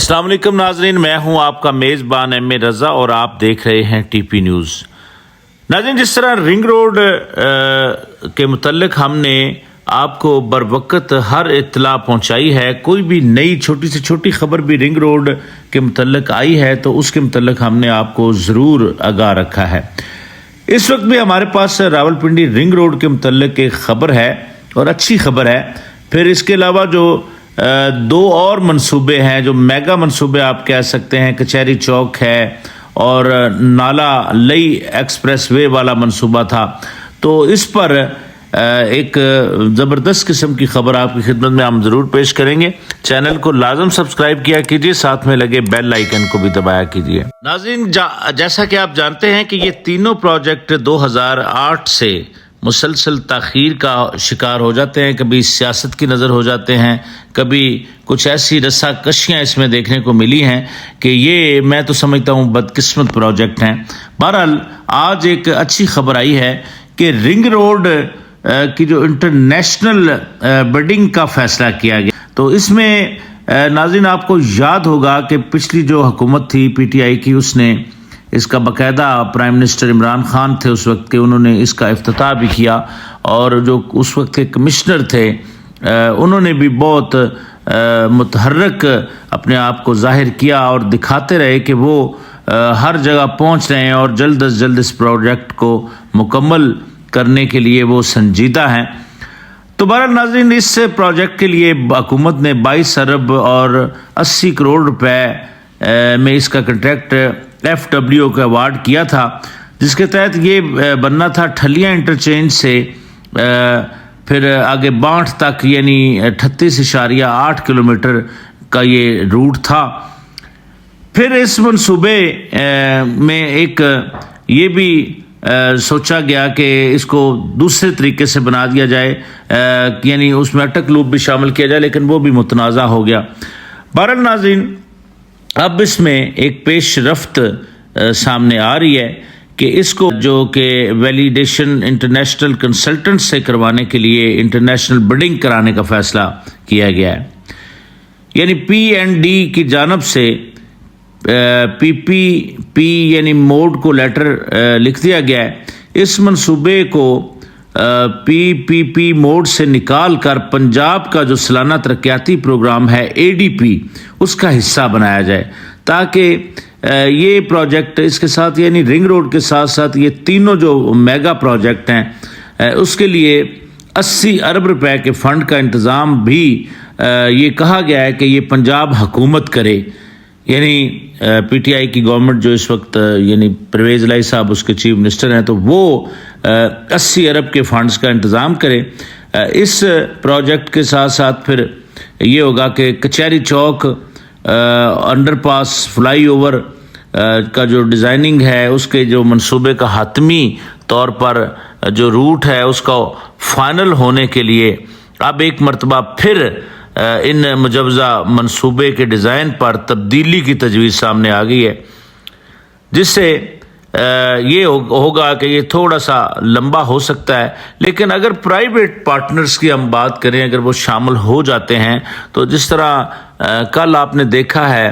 अस्सलाम वालेकुम नाजरीन, मैं हूं आपका मेज़बान एम ए रज़ा और आप देख रहे हैं टीपी न्यूज़। नाजरीन, जिस तरह रिंग रोड के मुतल्लिक हमने आपको बर वक्त हर इत्तला पहुंचाई है, कोई भी नई छोटी से छोटी खबर भी रिंग रोड के मुतल्लिक आई है तो उसके मुतल्लिक हमने आपको ज़रूर आगाह रखा है। इस वक्त भी हमारे पास रावलपिंडी रिंग रोड के मुतल्लिक एक ख़बर है और अच्छी खबर है। फिर इसके अलावा जो दो और मंसूबे हैं, जो मेगा मंसूबे आप कह सकते हैं, कचहरी चौक है और नाला लई एक्सप्रेस वे वाला मंसूबा था, तो इस पर एक ज़बरदस्त किस्म की खबर आपकी खिदमत में हम ज़रूर पेश करेंगे। चैनल को लाजम सब्सक्राइब किया कीजिए, साथ में लगे बेल आइकन को भी दबाया कीजिए। नाज़रीन, जैसा कि आप जानते हैं कि ये तीनों प्रोजेक्ट 2008 से मुसलसल ताख़ीर का शिकार हो जाते हैं। कभी सियासत की नज़र हो जाते हैं, कभी कुछ ऐसी रस्साकशियाँ इसमें देखने को मिली हैं कि ये मैं तो समझता हूँ बदकिस्मत प्रोजेक्ट हैं। बहरहाल आज एक अच्छी खबर आई है कि रिंग रोड की जो इंटरनेशनल बिडिंग का फैसला किया गया, तो इसमें नाज़रीन आपको याद होगा कि पिछली जो हुकूमत थी PTI की, उसने इसका बाकायदा प्राइम मिनिस्टर इमरान खान थे उस वक्त के, उन्होंने इसका इफ्तिताह भी किया और जो उस वक्त के कमिश्नर थे उन्होंने भी बहुत मुतहर्रक अपने आप को जाहिर किया और दिखाते रहे कि वो हर जगह पहुंच रहे हैं और जल्द अज जल्द इस प्रोजेक्ट को मुकम्मल करने के लिए वो संजीदा हैं। तो बहरहाल नाज़रीन, इस प्रोजेक्ट के लिए हुकूमत ने 22 अरब और 80 करोड़ रुपए में इसका कंट्रैक्ट FWO का अवार्ड किया था, जिसके तहत ये बनना था ठलियाँ इंटरचेंज से फिर आगे बांठ तक, यानी 38.8 किलोमीटर का ये रूट था। फिर इस मंसूबे में एक ये भी सोचा गया कि इसको दूसरे तरीके से बना दिया जाए, यानी उसमें अटक लूप भी शामिल किया जाए, लेकिन वो भी मुतनाज़ा हो गया। बहरहाल नाज़रीन, अब इसमें एक पेश रफ्त सामने आ रही है कि इसको जो कि वैलिडेशन इंटरनेशनल कंसल्टेंट से करवाने के लिए इंटरनेशनल बिडिंग कराने का फ़ैसला किया गया है। यानी P&D की जानब से PPP यानी मोड को लेटर लिख दिया गया है। इस मंसूबे को PPP मोड से निकाल कर पंजाब का जो सालाना तरक्याती प्रोग्राम है ADP, उसका हिस्सा बनाया जाए, ताकि ये प्रोजेक्ट इसके साथ, यानी रिंग रोड के साथ साथ ये तीनों जो मेगा प्रोजेक्ट हैं उसके लिए 80 अरब रुपए के फ़ंड का इंतज़ाम भी ये कहा गया है कि ये पंजाब हुकूमत करे। यानी PTI की गवर्नमेंट जो इस वक्त, यानी परवेज़ इलाही साहब उसके चीफ मिनिस्टर हैं, तो वो 80 अरब के फंड्स का इंतज़ाम करे। इस प्रोजेक्ट के साथ साथ फिर ये होगा कि कचहरी चौक अंडरपास फ्लाई ओवर का जो डिज़ाइनिंग है, उसके जो मंसूबे का हातमी तौर पर जो रूट है उसका फाइनल होने के लिए अब एक मरतबा फिर इन मुजवज़ा मंसूबे के डिज़ाइन पर तब्दीली की तजवीज़ सामने आ गई है, जिससे ये होगा कि ये थोड़ा सा लंबा हो सकता है। लेकिन अगर प्राइवेट पार्टनर्स की हम बात करें, अगर वो शामिल हो जाते हैं, तो जिस तरह कल आपने देखा है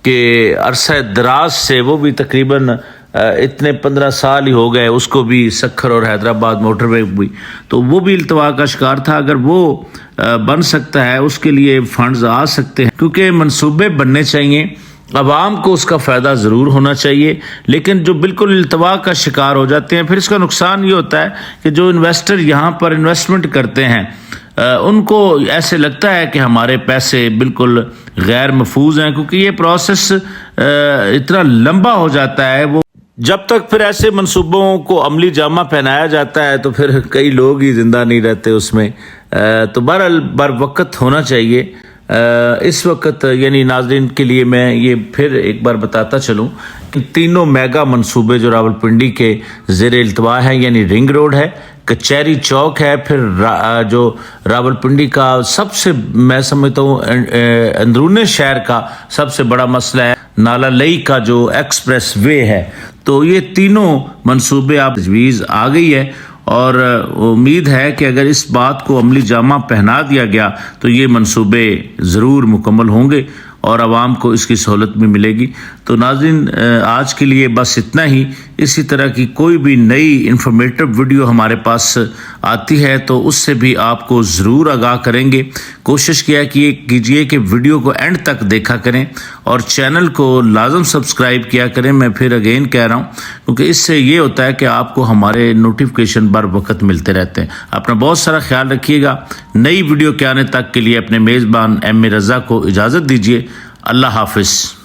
कि अरसा दराज से वो भी तकरीबन इतने 15 साल ही हो गए, उसको भी सक्खर और हैदराबाद मोटरवे भी, तो वो भी इल्तवा का शिकार था। अगर वो बन सकता है, उसके लिए फंड्स आ सकते हैं, क्योंकि मंसूबे बनने चाहिए, अवाम को उसका फ़ायदा ज़रूर होना चाहिए। लेकिन जो बिल्कुल इल्तवा का शिकार हो जाते हैं, फिर इसका नुकसान ये होता है कि जो इन्वेस्टर यहाँ पर इन्वेस्टमेंट करते हैं उनको ऐसे लगता है कि हमारे पैसे बिल्कुल गैर महफूज हैं, क्योंकि ये प्रोसेस इतना लंबा हो जाता है। वो जब तक फिर ऐसे मंसूबों को अमली जामा पहनाया जाता है तो फिर कई लोग ही जिंदा नहीं रहते उसमें। तो बहरहाल बर वक्त होना चाहिए। इस वक्त यानी नाज़रीन के लिए मैं ये फिर एक बार बताता चलूँ कि तीनों मेगा मंसूबे जो रावलपिंडी के ज़ेर इल्तवा है, यानी रिंग रोड है, कचहरी चौक है, फिर जो रावलपिंडी का सबसे, मैं समझता हूँ अंदरूनी शहर का सबसे बड़ा मसला है नाला लई का जो एक्सप्रेस वे है। तो ये तीनों मंसूबे आप तजवीज़ आ गई है और उम्मीद है कि अगर इस बात को अमली जामा पहना दिया गया तो ये मंसूबे ज़रूर मुकम्मल होंगे اور عوام کو اس کی سہولت بھی ملے گی۔ تو ناظرین آج کے لیے بس اتنا ہی۔ اسی طرح کی کوئی بھی نئی انفارمیٹو ویڈیو ہمارے پاس آتی ہے تو اس سے بھی آپ کو ضرور آگاہ کریں گے۔ کوشش کیجئے کہ ویڈیو کو اینڈ تک دیکھا کریں اور چینل کو لازم سبسکرائب کیا کریں۔ میں پھر اگین کہہ رہا ہوں کیونکہ اس سے یہ ہوتا ہے کہ آپ کو ہمارے نوٹیفیکیشن بر وقت ملتے رہتے ہیں۔ اپنا بہت سارا خیال رکھیے گا۔ نئی ویڈیو کے آنے تک کے لیے اپنے میزبان ایم اے رضا کو اجازت دیجیے۔ اللہ حافظ۔